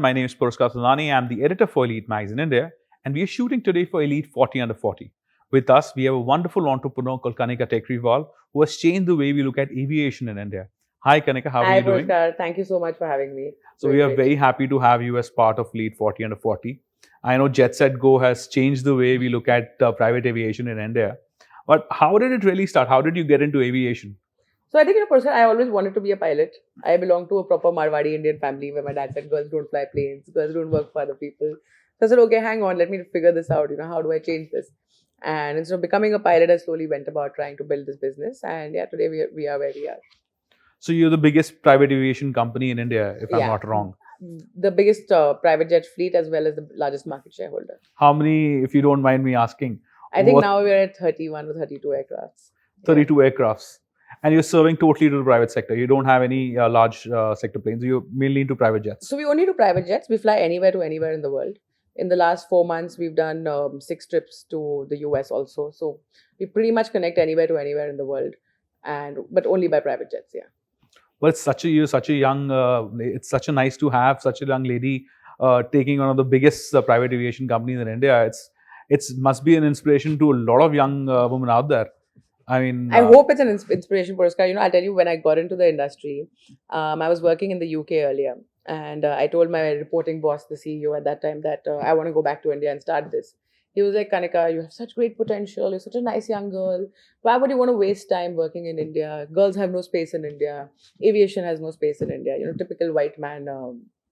My name is Puraskar Thadani. I'm the editor for Elite Magazine India, and we are shooting today for Elite 40 Under 40. With us, we have a wonderful entrepreneur called Kanika Tekriwal, who has changed the way we look at aviation in India. Hi, Kanika. How are Hi, you doing? Puraskar. Thank you so much for having me. So Doing we are great. very happy to have you as part of Elite 40 Under 40. I know JetSetGo has changed the way we look at private aviation in India. But how did it really start? How did you get into aviation? So I think, Puraskar, I always wanted to be a pilot. I belong to a proper Marwadi Indian family where my dad said girls don't fly planes, girls don't work for other people. So I said, okay, hang on, let me figure this out. How do I change this? And instead of becoming a pilot, I slowly went about trying to build this business. And yeah, today we are where we are. So you're the biggest private aviation company in India, if I'm Yeah, not wrong. the biggest private jet fleet as well as the largest market shareholder. How many, if you don't mind me asking? I think What now we're at 31 or 32 aircrafts. 32 aircrafts, and you're serving totally to the private sector. You don't have any large sector planes. You're mainly into private jets. So we only do private jets. We fly anywhere to anywhere in the world. In the last 4 months, we've done 6 trips to the US also. So we pretty much connect anywhere to anywhere in the world, and but only by private jets. Yeah. But it's such a young. It's such a nice to have such a young lady taking one of the biggest private aviation companies in India. It's must be an inspiration to a lot of young women out there. I mean, I hope it's an inspiration, Puraskar. I'll tell you when I got into the industry, I was working in the UK earlier, and I told my reporting boss, the CEO at that time, that I want to go back to India and start this. He was like, Kanika, you have such great potential. You're such a nice young girl. Why would you want to waste time working in India? Girls have no space in India. Aviation has no space in India. Typical white man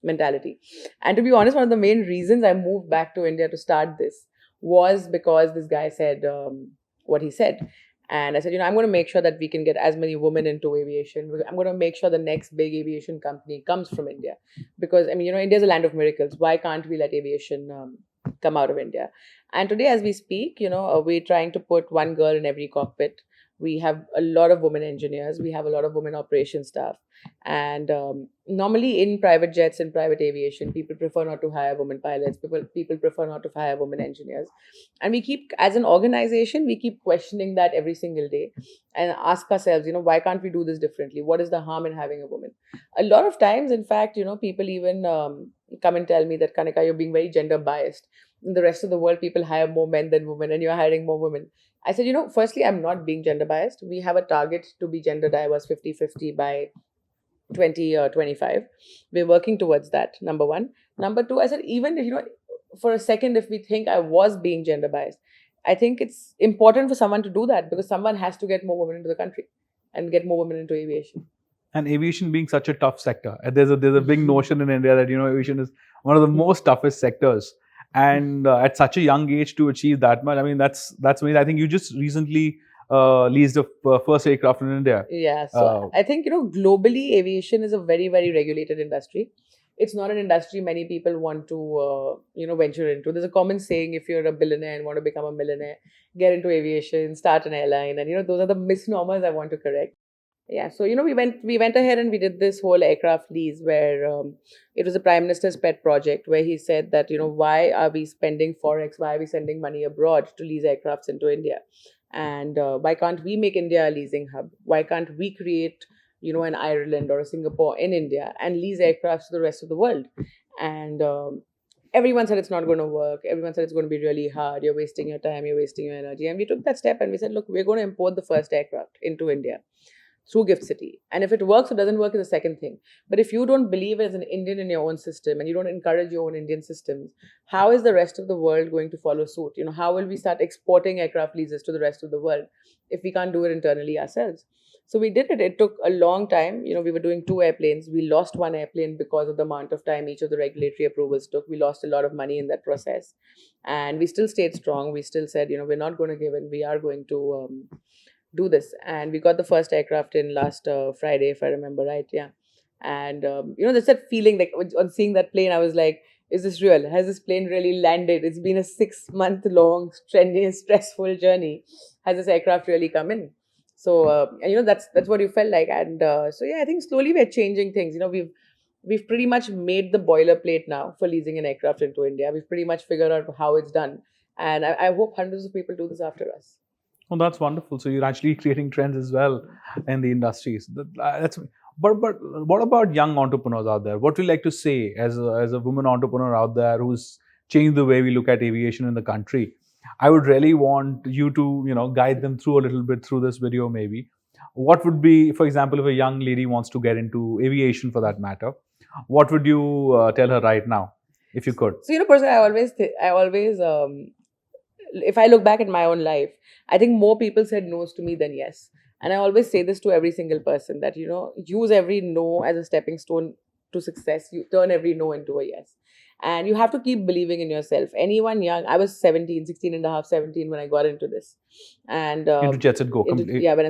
mentality. And to be honest, one of the main reasons I moved back to India to start this was because this guy said what he said. And I said, I'm going to make sure that we can get as many women into aviation. I'm going to make sure the next big aviation company comes from India. Because, India's a land of miracles. Why can't we let aviation come out of India? And today, as we speak, we're trying to put one girl in every cockpit. We have a lot of women engineers. We have a lot of women operation staff. And normally in private jets and private aviation, people prefer not to hire women pilots. People prefer not to hire women engineers. And we keep, as an organization, we keep questioning that every single day and ask ourselves, why can't we do this differently? What is the harm in having a woman? A lot of times, in fact, people even come and tell me that, Kanika, you're being very gender biased. In the rest of the world, people hire more men than women, and you're hiring more women. I said, firstly, I'm not being gender biased. We have a target to be gender diverse 50-50 by 2025. We're working towards that, number one. Number two, I said, even if, for a second, if we think I was being gender biased, I think it's important for someone to do that because someone has to get more women into the country and get more women into aviation. And aviation being such a tough sector, there's a big notion in India that aviation is one of the most toughest sectors, and at such a young age to achieve that much, I mean that's amazing. I think you just recently leased the first aircraft in India. Yeah, so I think globally aviation is a very, very regulated industry. It's not an industry many people want to venture into. There's a common saying: if you're a billionaire and want to become a millionaire, get into aviation, start an airline, and those are the misnomers I want to correct. Yeah, so we went ahead and we did this whole aircraft lease where it was the Prime Minister's pet project where he said that why are we spending forex, why are we sending money abroad to lease aircrafts into India, and why can't we make India a leasing hub? Why can't we create an Ireland or a Singapore in India and lease aircrafts to the rest of the world? And everyone said it's not going to work. Everyone said it's going to be really hard. You're wasting your time. You're wasting your energy. And we took that step and we said, look, we're going to import the first aircraft into India through Gift City. And if it works or doesn't work is a second thing. But if you don't believe as an Indian in your own system and you don't encourage your own Indian systems, how is the rest of the world going to follow suit? How will we start exporting aircraft leases to the rest of the world if we can't do it internally ourselves? So we did it. It took a long time. We were doing 2 airplanes. We lost 1 airplane because of the amount of time each of the regulatory approvals took. We lost a lot of money in that process. And we still stayed strong. We still said, we're not going to give in. We are going to do this. And we got the first aircraft in last Friday, if I remember right. Yeah. And there's that feeling like on seeing that plane, I was like, is this real? Has this plane really landed? It's been a 6-month long strenuous stressful journey. Has this aircraft really come in? So and that's what you felt like. And so yeah, I think slowly we're changing things. We've pretty much made the boilerplate now for leasing an aircraft into India. We've pretty much figured out how it's done, and I hope hundreds of people do this after us. Oh, that's wonderful. So you're actually creating trends as well in the industries. That's But what about young entrepreneurs out there? What would you like to say as a woman entrepreneur out there who's changed the way we look at aviation in the country? I would really want you to guide them through a little bit through this video maybe. What would be, for example, if a young lady wants to get into aviation for that matter, what would you tell her right now, if you could? So, personally, I always, if I look back at my own life, I think more people said no's to me than yes. And I always say this to every single person that, use every no as a stepping stone to success. You turn every no into a yes. And you have to keep believing in yourself. Anyone young, I was 17, 16 and a half, 17 when I got into this. And Into JetSetGo. yeah, when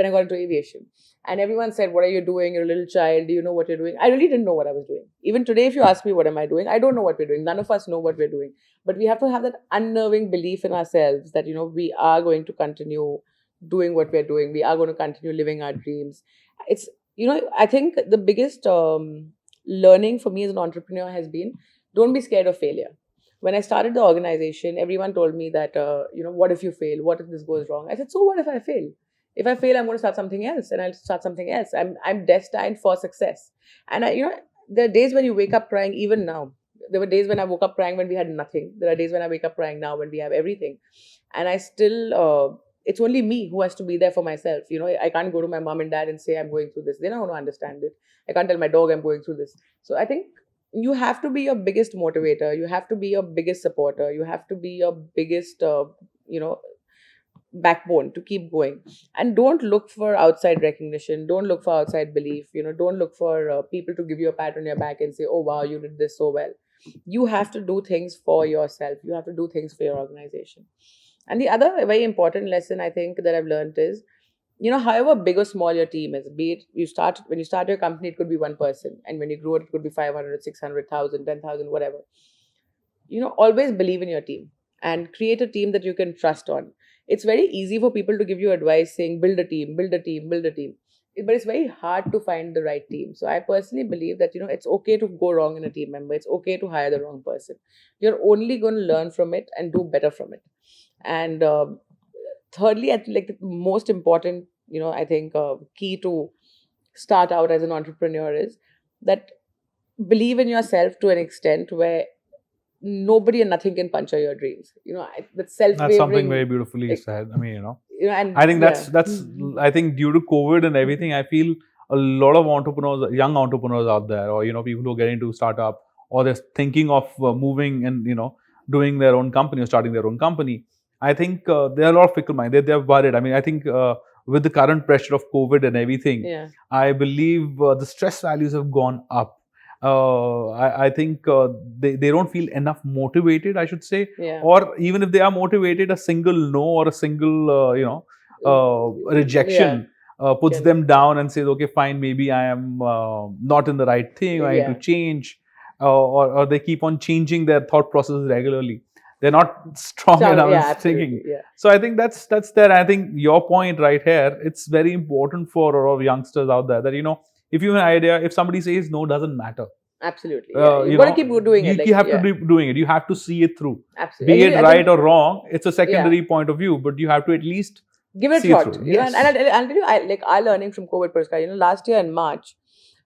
I got into aviation. And everyone said, what are you doing? You're a little child. Do you know what you're doing? I really didn't know what I was doing. Even today, if you ask me what am I doing, I don't know what we're doing. None of us know what we're doing. But we have to have that unnerving belief in ourselves that, we are going to continue doing what we're doing. We are going to continue living our dreams. It's, I think the biggest learning for me as an entrepreneur has been, don't be scared of failure. When I started the organization, everyone told me that, what if you fail? What if this goes wrong? I said, so what if I fail? If I fail, I'm going to start something else, and I'll start something else. I'm destined for success. And there are days when you wake up crying. Even now, there were days when I woke up crying when we had nothing. There are days when I wake up crying now when we have everything. And I still, it's only me who has to be there for myself. I can't go to my mom and dad and say I'm going through this. They're not going to understand it. I can't tell my dog I'm going through this. So I think you have to be your biggest motivator. You have to be your biggest supporter. You have to be your biggest, backbone to keep going. And don't look for outside recognition. Don't look for outside belief. Don't look for people to give you a pat on your back and say, oh wow, you did this so well. You have to do things for yourself. You have to do things for your organization. And the other very important lesson I think that I've learned is, however big or small your team is, be it when you start your company, it could be one person, and when you grow it could be 500, 600,000, 10,000, whatever. Always believe in your team and create a team that you can trust on. It's very easy for people to give you advice saying, build a team, build a team, build a team. But it's very hard to find the right team. So I personally believe that, it's okay to go wrong in a team member. It's okay to hire the wrong person. You're only going to learn from it and do better from it. And thirdly, I think like the most important, I think key to start out as an entrepreneur is that believe in yourself to an extent where nobody and nothing can puncture your dreams. That self-wavering. That's something very beautifully said. I mean, and I think that's I think due to COVID and everything, I feel a lot of entrepreneurs, young entrepreneurs out there, or people who are getting into startup, or they're thinking of moving and doing their own company or starting their own company. I think there are a lot of fickle mind. They're worried. I mean, I think with the current pressure of COVID and everything, I believe the stress values have gone up. I think they don't feel enough motivated, I should say. Or even if they are motivated, a single no or a single rejection puts them down and says, okay, fine, maybe I am not in the right thing, I need to change. Or they keep on changing their thought process regularly. They're not strong enough in thinking. So I think that's there. I think your point right here, it's very important for a lot of youngsters out there that, if you have an idea, if somebody says no, doesn't matter. Absolutely. You got to keep doing it. You have to be doing it. You have to see it through. Absolutely. Be it right or wrong, it's a secondary point of view, but you have to at least give it a shot. Yes. And I'll tell you, our learning from COVID, Puraskar, last year in March,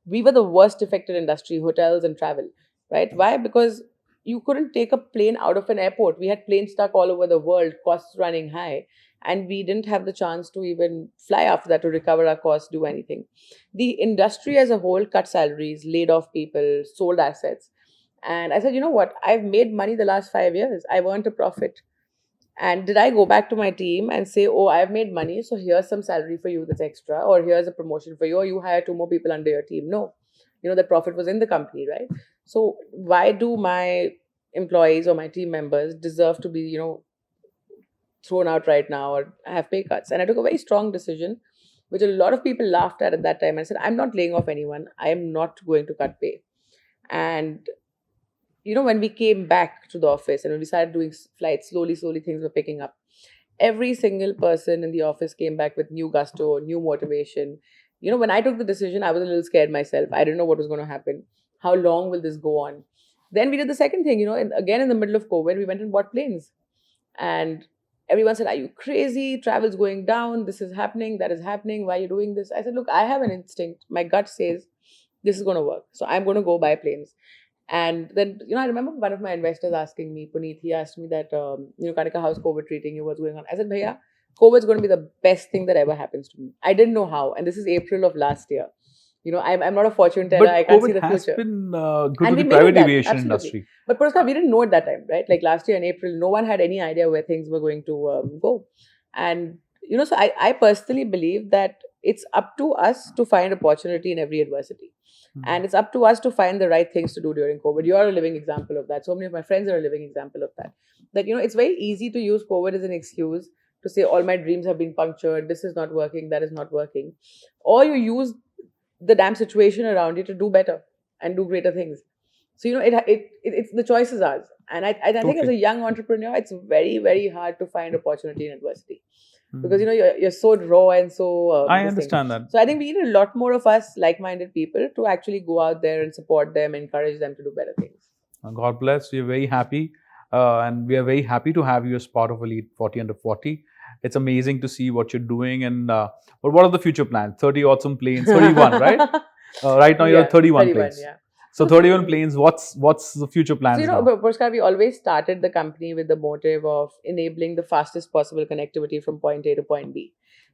we were the worst affected industry, hotels and travel, right? Why? Because you couldn't take a plane out of an airport. We had planes stuck all over the world, costs running high. And we didn't have the chance to even fly after that to recover our costs, do anything. The industry as a whole cut salaries, laid off people, sold assets. And I said, you know what? I've made money the last 5 years. I've earned a profit. And did I go back to my team and say, oh, I've made money, so here's some salary for you that's extra, or here's a promotion for you, or you hire 2 more people under your team? No. That profit was in the company, right? So why do my employees or my team members deserve to be, thrown out right now or have pay cuts? And I took a very strong decision, which a lot of people laughed at that time. I said, I'm not laying off anyone. I am not going to cut pay. And, when we came back to the office and when we started doing flights, slowly things were picking up. Every single person in the office came back with new gusto, new motivation. When I took the decision, I was a little scared myself. I didn't know what was going to happen. How long will this go on? Then we did the second thing, again in the middle of COVID, we went and bought planes. And everyone said, "Are you crazy? Travel's going down. This is happening. That is happening. Why are you doing this?" I said, "Look, I have an instinct. My gut says this is going to work. So I'm going to go buy planes." And then, I remember one of my investors asking me, Puneet, he asked me that, Kanika, how's COVID treating you? What's going on? I said, Bhaiya, COVID's going to be the best thing that ever happens to me. I didn't know how. And this is April of last year. I'm not a fortune teller. But I can't see COVID the has future. been good And to we the made it private that, aviation absolutely. industry. But Puraskar, we didn't know at that time, right? Like last year in April, no one had any idea where things were going to go. And, so I personally believe that it's up to us to find opportunity in every adversity. And it's up to us to find the right things to do during COVID. You are a living example of that. So many of my friends are a living example of that. That, it's very easy to use COVID as an excuse to say, all my dreams have been punctured, this is not working, that is not working. Or you use the damn situation around you to do better and do greater things. So, it's the choice is ours. And I think as a young entrepreneur, it's very, very hard to find opportunity in adversity. Because you're so raw and so I understand that. So I think we need a lot more of us like-minded people to actually go out there and support them, encourage them to do better things. God bless. We're very happy, and we are very happy to have you as part of Elite 40 Under 40. It's amazing to see what you're doing. And but what are the future plans? 30 awesome planes, 31, right? Right now you're 31 planes. Yeah. So 31 planes. What's the future plans now? Puraskar, we always started the company with the motive of enabling the fastest possible connectivity from point A to point B.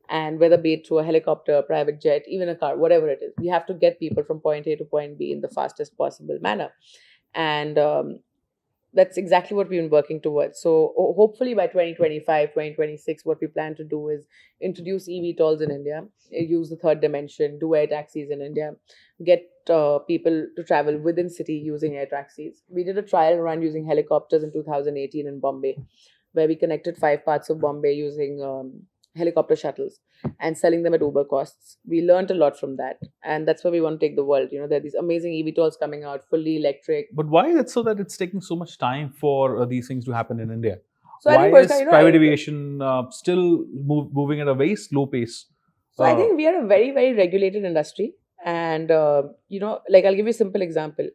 And whether be it through a helicopter, a private jet, even a car, whatever it is, we have to get people from point A to point B in the fastest possible manner. And that's exactly what we've been working towards. So hopefully by 2025, 2026, what we plan to do is introduce eVTOLs in India, use the third dimension, do air taxis in India, get people to travel within city using air taxis. We did a trial run using helicopters in 2018 in Bombay, where we connected 5 parts of Bombay using helicopter shuttles and selling them at Uber costs. We learned a lot from that, and that's where we want to take the world. There are these amazing eVTOLs coming out, fully electric. But why is it so that it's taking so much time for these things to happen in India? So why is private aviation still moving at a very slow pace? So I think we are a very, very regulated industry. And, like I'll give you a simple example.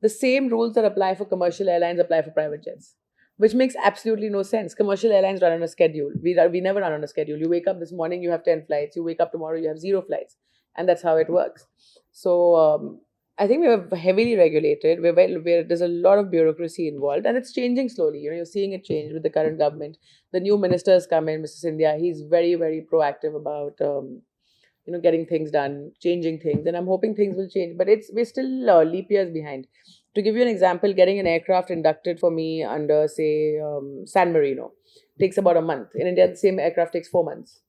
The same rules that apply for commercial airlines apply for private jets, which makes absolutely no sense. Commercial airlines run on a schedule. We never run on a schedule. You wake up this morning, you have 10 flights. You wake up tomorrow, you have 0 flights. And that's how it works. So I think we are heavily regulated. There's a lot of bureaucracy involved, and it's changing slowly. You're seeing it change with the current government. The new minister has come in, Mr. Sindhya. He's very, very proactive about getting things done, changing things, and I'm hoping things will change. But we're still leap years behind. To give you an example, getting an aircraft inducted for me under, say, San Marino takes about a month. In India, the same aircraft takes 4 months.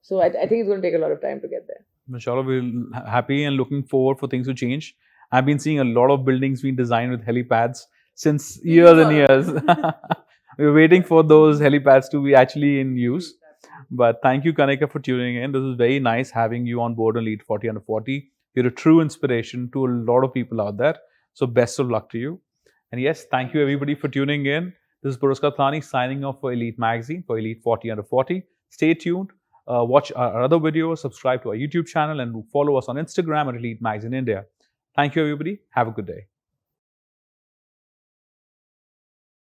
So I think it's going to take a lot of time to get there. Inshallah, we're happy and looking forward for things to change. I've been seeing a lot of buildings being designed with helipads since years and years. We're waiting for those helipads to be actually in use. But thank you, Kanika, for tuning in. This is very nice having you on board on Elite 40 Under 40. You're a true inspiration to a lot of people out there. So best of luck to you. And yes, thank you everybody for tuning in. This is Puraskar Thadani signing off for Elite Magazine, for Elite 40 Under 40. Stay tuned. Watch our other videos, subscribe to our YouTube channel, and follow us on Instagram at Elite Magazine India. Thank you, everybody. Have a good day.